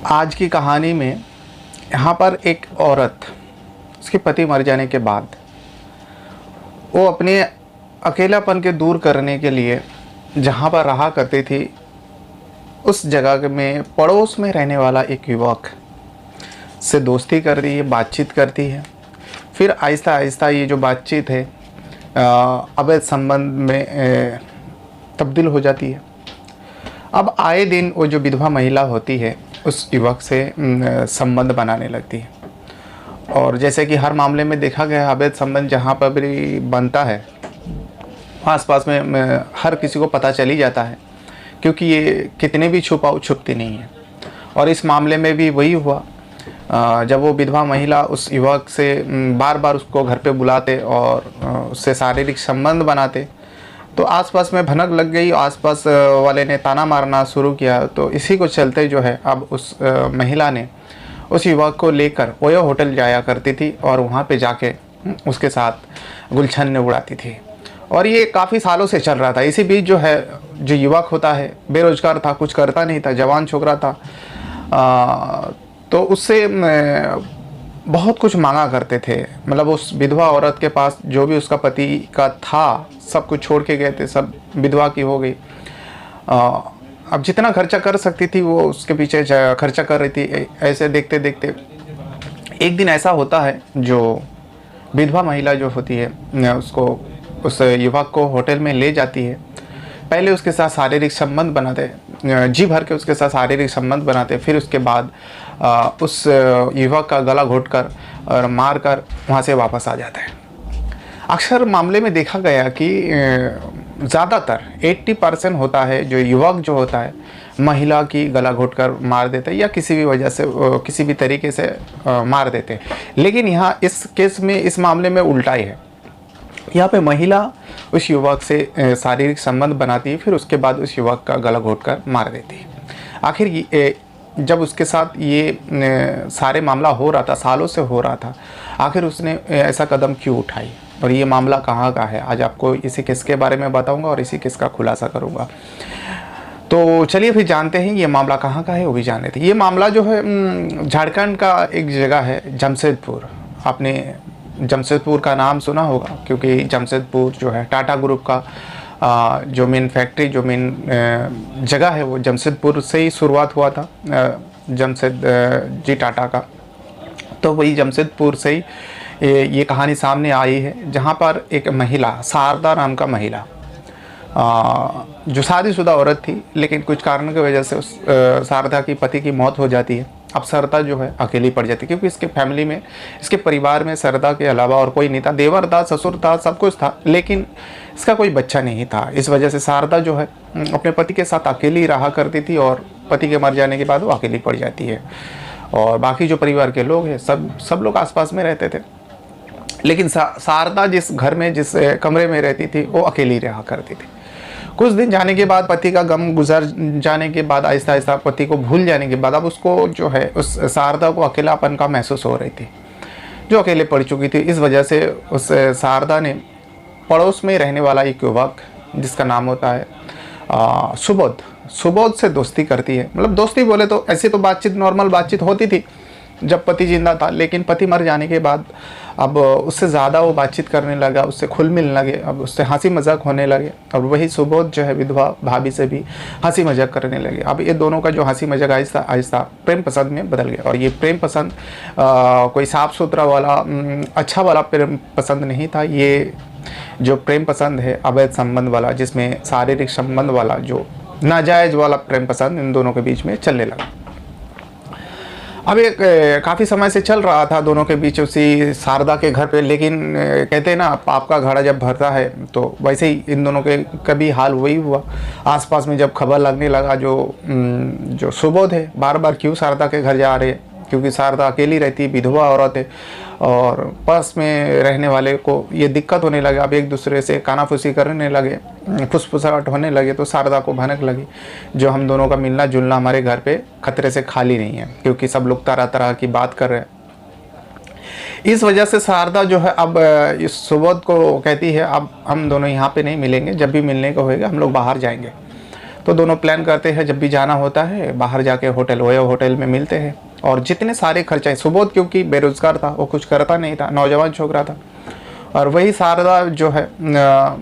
आज की कहानी में यहाँ पर एक औरत, उसके पति मर जाने के बाद वो अपने अकेलापन के दूर करने के लिए जहाँ पर रहा करती थी, उस जगह में पड़ोस में रहने वाला एक युवक से दोस्ती करती है, बातचीत करती है। फिर आहिस्ता आहिस्ता ये जो बातचीत है अवैध संबंध में तब्दील हो जाती है। अब आए दिन वो जो विधवा महिला होती है उस युवक से संबंध बनाने लगती है। और जैसे कि हर मामले में देखा गया है, अवैध संबंध जहाँ पर भी बनता है आसपास में हर किसी को पता चल ही जाता है, क्योंकि ये कितने भी छुपाओ छुपती नहीं है। और इस मामले में भी वही हुआ। जब वो विधवा महिला उस युवक से बार बार उसको घर पे बुलाते और उससे शारीरिक संबंध बनाते, तो आसपास में भनक लग गई। आसपास वाले ने ताना मारना शुरू किया। तो इसी को चलते जो है अब उस महिला ने उस युवक को लेकर ओयो होटल जाया करती थी और वहाँ पे जाके उसके साथ गुलछन्न उड़ाती थी। और ये काफ़ी सालों से चल रहा था। इसी बीच जो है, जो युवक होता है बेरोजगार था, कुछ करता नहीं था, जवान छोकरा था, तो उससे बहुत कुछ मांगा करते थे। मतलब उस विधवा औरत के पास जो भी उसका पति का था सब कुछ छोड़ के गए थे, सब विधवा की हो गई। अब जितना खर्चा कर सकती थी वो उसके पीछे खर्चा कर रही थी। ऐसे देखते देखते एक दिन ऐसा होता है, जो विधवा महिला जो होती है उसको उस युवक को होटल में ले जाती है। पहले उसके साथ शारीरिक संबंध बनाते, जी भर के उसके साथ शारीरिक संबंध बनाते। फिर उसके बाद उस युवक का गला घोंटकर और मार कर वहाँ से वापस आ जाता है। अक्सर मामले में देखा गया कि ज़्यादातर 80% होता है जो युवक जो होता है महिला की गला घोंटकर मार देते या किसी भी वजह से किसी भी तरीके से मार देते। लेकिन यहाँ इस केस में, इस मामले में उल्टा ही है। यहाँ पे महिला उस युवक से शारीरिक संबंध बनाती है, फिर उसके बाद उस युवक का गला घोंटकर मार देती है। आखिर जब उसके साथ ये सारे मामला हो रहा था, सालों से हो रहा था, आखिर उसने ऐसा कदम क्यों उठाई और ये मामला कहाँ का है, आज आपको इसी केस के बारे में बताऊंगा और इसी केस का खुलासा करूंगा। तो चलिए फिर जानते हैं ये मामला कहाँ का है, वो भी जान लेते हैं। ये मामला जो है झारखंड का एक जगह है, जमशेदपुर। आपने जमशेदपुर का नाम सुना होगा, क्योंकि जमशेदपुर जो है टाटा ग्रुप का जो मेन फैक्ट्री, जो मेन जगह है वो जमशेदपुर से ही शुरुआत हुआ था, जमशेद जी टाटा का। तो वही जमशेदपुर से ही ये कहानी सामने आई है, जहाँ पर एक महिला, शारदा नाम का महिला, जो शादीशुदा औरत थी, लेकिन कुछ कारणों की वजह से उस शारदा की पति की मौत हो जाती है। अब शारदा जो है अकेली पड़ जाती है, क्योंकि इसके फैमिली में, इसके परिवार में शारदा के अलावा और कोई नहीं था। देवर था, ससुर था, सब कुछ था, लेकिन इसका कोई बच्चा नहीं था। इस वजह से शारदा जो है अपने पति के साथ अकेली रहा करती थी और पति के मर जाने के बाद वो अकेली पड़ जाती है। और बाकी जो परिवार के लोग हैं सब लोग आसपास में रहते थे, लेकिन शारदा जिस घर में, जिस कमरे में रहती थी, वो अकेली रहा करती थी। कुछ दिन जाने के बाद, पति का गम गुजर जाने के बाद, आहिस्ता आहिस्ता पति को भूल जाने के बाद, अब उसको जो है, उस शारदा को अकेलापन का महसूस हो रही थी, जो अकेले पड़ चुकी थी। इस वजह से उस शारदा ने पड़ोस में रहने वाला एक युवक, जिसका नाम होता है सुबोध से दोस्ती करती है। मतलब दोस्ती बोले तो ऐसी तो बातचीत, नॉर्मल बातचीत होती थी जब पति जिंदा था, लेकिन पति मर जाने के बाद अब उससे ज़्यादा वो बातचीत करने लगा, उससे खुल मिलने लगे, अब उससे हंसी मजाक होने लगे। और वही सुबोध जो है विधवा भाभी से भी हंसी मजाक करने लगे। अब ये दोनों का जो हंसी मजाक आहिस्ता आहिस्ता प्रेम पसंद में बदल गया। और ये प्रेम पसंद कोई साफ सुथरा वाला, अच्छा वाला प्रेम पसंद नहीं था। ये जो प्रेम पसंद है अवैध संबंध वाला, जिसमें शारीरिक संबंध वाला, जो नाजायज़ वाला प्रेम पसंद इन दोनों के बीच में चलने लगा। अब एक काफ़ी समय से चल रहा था दोनों के बीच, उसी शारदा के घर पे। लेकिन कहते हैं ना, पाप का घड़ा जब भरता है, तो वैसे ही इन दोनों के कभी हाल वही हुआ। आसपास में जब खबर लगने लगा, जो सुबोध है बार बार क्यों शारदा के घर जा रहे हैं, क्योंकि शारदा अकेली रहती, विधवा औरत है, और पास में रहने वाले को ये दिक्कत होने लगा। अब एक दूसरे से कानाफूसी करने लगे, फुसफुसाहट होने लगे। तो शारदा को भनक लगी, जो हम दोनों का मिलना जुलना हमारे घर पे खतरे से खाली नहीं है, क्योंकि सब लोग तरह तरह की बात कर रहे हैं। इस वजह से शारदा जो है अब इस सुबोध को कहती है, अब हम दोनों यहाँ पे नहीं मिलेंगे, जब भी मिलने को होएगा हम लोग बाहर जाएंगे। तो दोनों प्लान करते हैं, जब भी जाना होता है बाहर जाके होटल ओयो होटल में मिलते हैं। और जितने सारे खर्चे, सुबोध क्योंकि बेरोजगार था, वो कुछ करता नहीं था, नौजवान छोकरा था, और वही शारदा जो है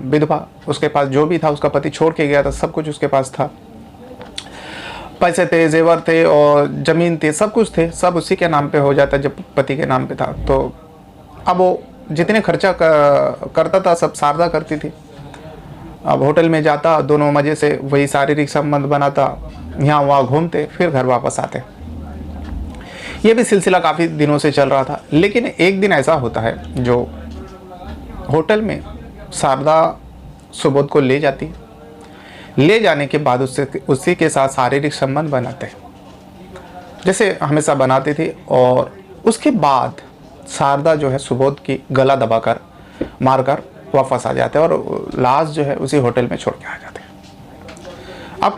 विधवा, उसके पास जो भी था उसका पति छोड़ के गया था, सब कुछ उसके पास था, पैसे थे, जेवर थे और ज़मीन थे, सब कुछ थे, सब उसी के नाम पे हो जाता जब पति के नाम पे था। तो अब वो जितने खर्चा करता था सब शारदा करती थी। अब होटल में जाता, दोनों मज़े से वही शारीरिक संबंध बनाता, यहाँ वहाँ घूमते, फिर घर वापस आते। ये भी सिलसिला काफ़ी दिनों से चल रहा था। लेकिन एक दिन ऐसा होता है जो होटल में शारदा सुबोध को ले जाती, ले जाने के बाद उससे उसी के साथ शारीरिक संबंध बनाते हैं जैसे हमेशा बनाते थे। और उसके बाद शारदा जो है सुबोध की गला दबाकर मारकर वापस आ जाते हैं और लाश जो है उसी होटल में छोड़ के आ जाते हैं। अब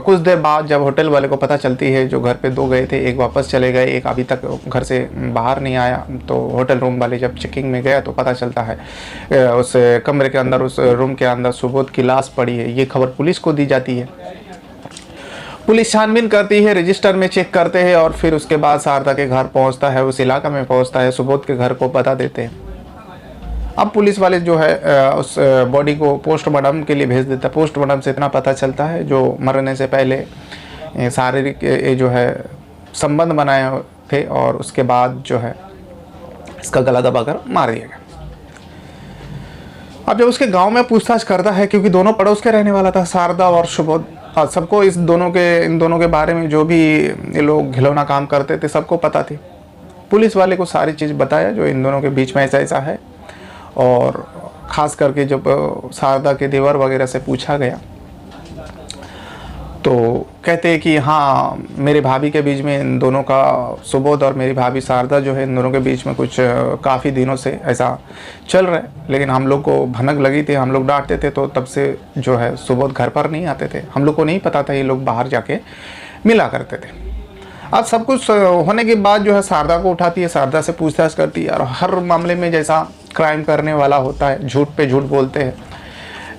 कुछ देर बाद जब होटल वाले को पता चलती है, जो घर पे दो गए थे, एक वापस चले गए, एक अभी तक घर से बाहर नहीं आया, तो होटल रूम वाले जब चेकिंग में गया तो पता चलता है उस कमरे के अंदर, उस रूम के अंदर सुबोध की लाश पड़ी है। ये खबर पुलिस को दी जाती है। पुलिस छानबीन करती है, रजिस्टर में चेक करते हैं और फिर उसके बाद शारदा के घर पहुंचता है, उस इलाका में पहुंचता है, सुबोध के घर को बता देते हैं। अब पुलिस वाले जो है उस बॉडी को पोस्टमार्टम के लिए भेज देता है। पोस्टमार्टम से इतना पता चलता है जो मरने से पहले शारीरिक जो है संबंध बनाए थे और उसके बाद जो है इसका गला दबाकर मार दिया गया। अब जब उसके गांव में पूछताछ करता है, क्योंकि दोनों पड़ोस के रहने वाला था, शारदा और सुबोध, और सबको इन दोनों के बारे में जो भी ये लोग घिनौना काम करते थे सबको पता थी। पुलिस वाले को सारी चीज़ बताया जो इन दोनों के बीच में ऐसा ऐसा है। और ख़ास करके जब शारदा के देवर वगैरह से पूछा गया तो कहते हैं कि हाँ, मेरे भाभी के बीच में इन दोनों का, सुबोध और मेरी भाभी शारदा जो है, इन दोनों के बीच में कुछ काफ़ी दिनों से ऐसा चल रहा है। लेकिन हम लोग को भनक लगी थी, हम लोग डांटते थे, तो तब से जो है सुबोध घर पर नहीं आते थे। हम लोग को नहीं पता था ये लोग बाहर जाके मिला करते थे। अब सब कुछ होने के बाद जो है शारदा को उठाती है, शारदा से पूछताछ करती है, और हर मामले में जैसा क्राइम करने वाला होता है झूठ पे झूठ बोलते हैं।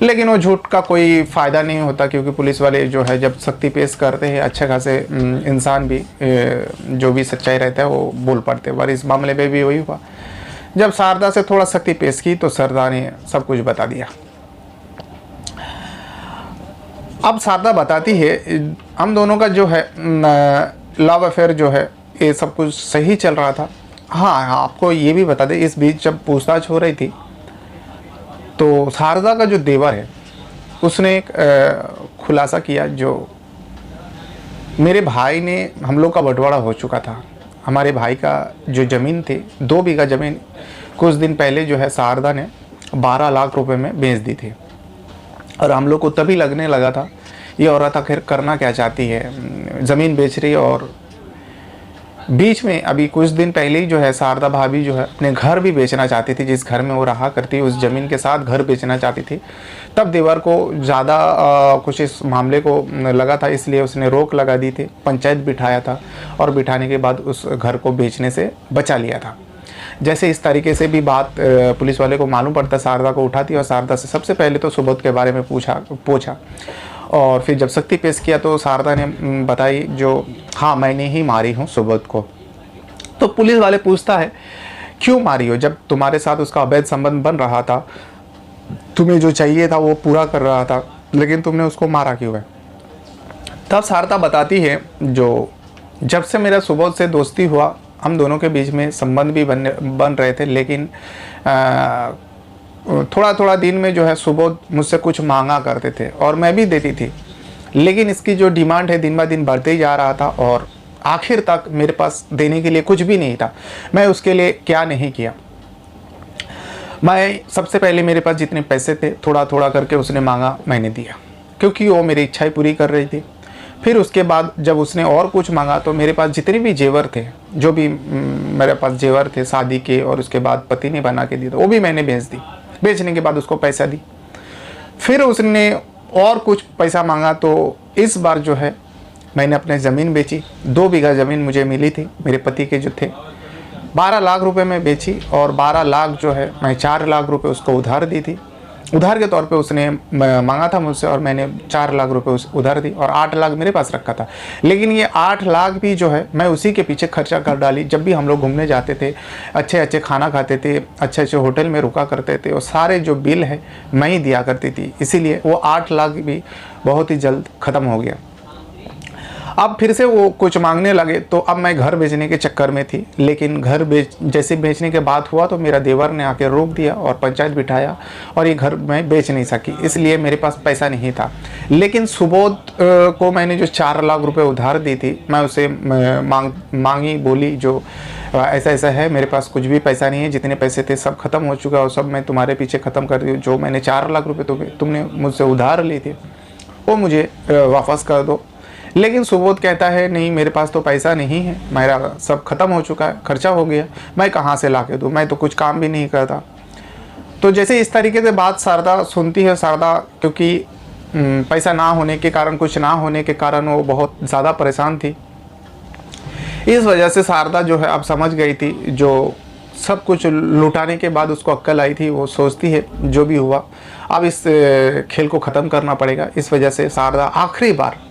लेकिन वो झूठ का कोई फ़ायदा नहीं होता, क्योंकि पुलिस वाले जो है जब सख्ती पेश करते हैं, अच्छे खासे इंसान भी जो भी सच्चाई रहता है वो बोल पड़ते हैं। पर इस मामले में भी वही हुआ। जब शारदा से थोड़ा सख्ती पेश की तो शारदा ने सब कुछ बता दिया। अब शारदा बताती है, हम दोनों का जो है लव अफेयर जो है ये सब कुछ सही चल रहा था। हाँ, आपको ये भी बता दें, इस बीच जब पूछताछ हो रही थी तो शारदा का जो देवर है उसने एक खुलासा किया, जो मेरे भाई ने, हम लोग का बंटवारा हो चुका था, हमारे भाई का जो ज़मीन थी 2 बीघा ज़मीन कुछ दिन पहले जो है शारदा ने 12 लाख रुपए में बेच दी थी। और हम लोग को तभी लगने लगा था ये औरत आखिर करना क्या चाहती है, ज़मीन बेच रही है। और बीच में अभी कुछ दिन पहले ही जो है शारदा भाभी जो है अपने घर भी बेचना चाहती थी, जिस घर में वो रहा करती उस ज़मीन के साथ घर बेचना चाहती थी। तब देवर को ज़्यादा कुछ इस मामले को लगा था, इसलिए उसने रोक लगा दी थी, पंचायत बिठाया था और बिठाने के बाद उस घर को बेचने से बचा लिया था। जैसे इस तरीके से भी बात पुलिस वाले को मालूम पड़ता, शारदा को उठाती और शारदा से सबसे पहले तो सुबोध के बारे में पूछा और फिर जब सख्ती पेश किया तो शारदा ने बताई जो हाँ, मैंने ही मारी हूँ सुबोध को। तो पुलिस वाले पूछता है क्यों मारी हो, जब तुम्हारे साथ उसका अवैध संबंध बन रहा था, तुम्हें जो चाहिए था वो पूरा कर रहा था, लेकिन तुमने उसको मारा क्यों है। तब शारदा बताती है जो जब से मेरा सुबोध से दोस्ती हुआ, हम दोनों के बीच में संबंध भी बन रहे थे, लेकिन थोड़ा थोड़ा दिन में जो है सुबोध मुझसे कुछ मांगा करते थे और मैं भी देती थी, लेकिन इसकी जो डिमांड है दिन ब दिन बढ़ते ही जा रहा था और आखिर तक मेरे पास देने के लिए कुछ भी नहीं था। मैं उसके लिए क्या नहीं किया। मैं सबसे पहले मेरे पास जितने पैसे थे थोड़ा थोड़ा करके उसने मांगा, मैंने दिया, क्योंकि वो मेरी इच्छाएं पूरी कर रही थी। फिर उसके बाद जब उसने और कुछ मांगा तो मेरे पास जितने भी जेवर थे, जो भी मेरे पास जेवर थे शादी के और उसके बाद पति ने बना के दिए, तो वो भी मैंने बेच दी। बेचने के बाद उसको पैसा दी। फिर उसने और कुछ पैसा मांगा तो इस बार जो है मैंने अपने ज़मीन बेची। 2 बीघा ज़मीन मुझे मिली थी मेरे पति के जो थे, 12 लाख रुपए में बेची और 12 लाख जो है मैं 4 लाख रुपए उसको उधार दी थी उधार के तौर पे उसने मांगा था मुझसे और मैंने 4 लाख रुपए उधार दी और 8 लाख मेरे पास रखा था। लेकिन ये 8 लाख भी जो है मैं उसी के पीछे खर्चा कर डाली। जब भी हम लोग घूमने जाते थे, अच्छे अच्छे खाना खाते थे, अच्छे अच्छे होटल में रुका करते थे, और सारे जो बिल है मैं ही दिया करती थी। इसीलिए वो 8 लाख भी बहुत ही जल्द ख़त्म हो गया। अब फिर से वो कुछ मांगने लगे, तो अब मैं घर बेचने के चक्कर में थी। लेकिन घर जैसे बेचने के बाद हुआ तो मेरा देवर ने आके रोक दिया और पंचायत बिठाया और ये घर मैं बेच नहीं सकी, इसलिए मेरे पास पैसा नहीं था। लेकिन सुबोध को मैंने जो 4 लाख रुपए उधार दी थी, मैं उसे मांगी, बोली जो ऐसा ऐसा है, मेरे पास कुछ भी पैसा नहीं है, जितने पैसे थे सब खत्म हो चुका और सब मैं तुम्हारे पीछे ख़त्म कर दी। जो मैंने 4 लाख रुपये तुमने मुझसे उधार ली थी वो मुझे वापस कर दो। लेकिन सुबोध कहता है नहीं, मेरे पास तो पैसा नहीं है, मेरा सब खत्म हो चुका है, खर्चा हो गया, मैं कहाँ से ला के दूँ, मैं तो कुछ काम भी नहीं करता। तो जैसे इस तरीके से बात शारदा सुनती है, शारदा क्योंकि पैसा ना होने के कारण, कुछ ना होने के कारण वो बहुत ज़्यादा परेशान थी। इस वजह से शारदा जो है अब समझ गई थी, जो सब कुछ लुटाने के बाद उसको अक्ल आई थी, वो सोचती है जो भी हुआ अब इस खेल को ख़त्म करना पड़ेगा। इस वजह से शारदा आखिरी बार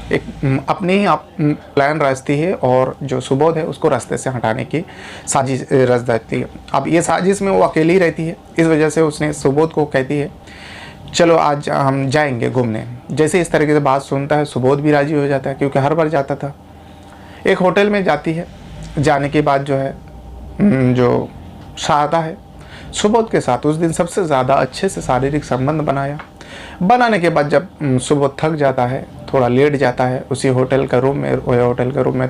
एक अपनी ही आप प्लान रचती है और जो सुबोध है उसको रास्ते से हटाने की साजिश रच देती है। अब ये साजिश में वो अकेली रहती है, इस वजह से उसने सुबोध को कहती है चलो आज हम जाएंगे घूमने। जैसे इस तरीके से बात सुनता है सुबोध भी राज़ी हो जाता है, क्योंकि हर बार जाता था। एक होटल में जाती है, जाने के बाद जो है जो शारदा है सुबोध के साथ उस दिन सबसे ज़्यादा अच्छे से शारीरिक संबंध बनाने के बाद जब सुबोध थक जाता है, थोड़ा लेट जाता है उसी होटल के रूम में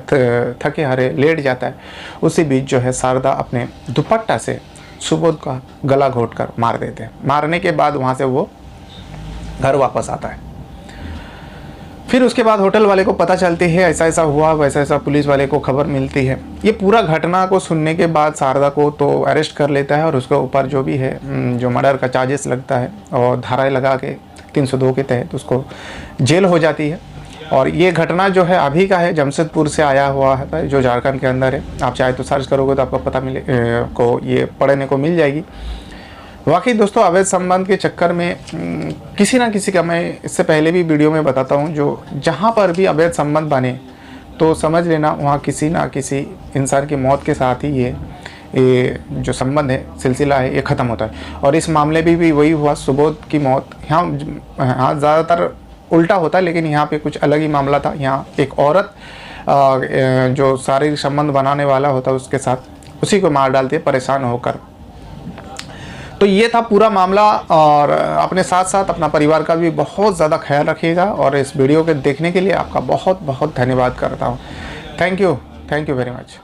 थके हारे लेट जाता है, उसी बीच जो है शारदा अपने दुपट्टा से सुबोध का गला घोंट कर मार देते हैं। मारने के बाद वहाँ से वो घर वापस आता है। फिर उसके बाद होटल वाले को पता चलती है ऐसा ऐसा हुआ, वैसा ऐसा पुलिस वाले को खबर मिलती है। ये पूरा घटना को सुनने के बाद शारदा को तो अरेस्ट कर लेता है और उसके ऊपर जो भी है जो मर्डर का चार्जेस लगता है और धाराएं लगा के 302 के तहत उसको जेल हो जाती है। और ये घटना जो है अभी का है, जमशेदपुर से आया हुआ है, जो झारखंड के अंदर है। आप चाहे तो सर्च करोगे तो आपको पता को ये पढ़ने को मिल जाएगी। वाकई दोस्तों, अवैध संबंध के चक्कर में किसी ना किसी का, मैं इससे पहले भी वीडियो में बताता हूँ, जो जहाँ पर भी अवैध संबंध बने तो समझ लेना वहाँ किसी ना किसी इंसान की मौत के साथ ही ये जो संबंध है, सिलसिला है, ये ख़त्म होता है। और इस मामले में भी वही हुआ, सुबोध की मौत। यहाँ ज़्यादातर उल्टा होता है, लेकिन यहाँ पे कुछ अलग ही मामला था। यहाँ एक औरत जो शारीरिक संबंध बनाने वाला होता है उसके साथ उसी को मार डालती है परेशान होकर। तो ये था पूरा मामला। और अपने साथ साथ अपना परिवार का भी बहुत ज़्यादा ख्याल रखिएगा। और इस वीडियो के देखने के लिए आपका बहुत बहुत धन्यवाद करता हूँ। Thank you very much.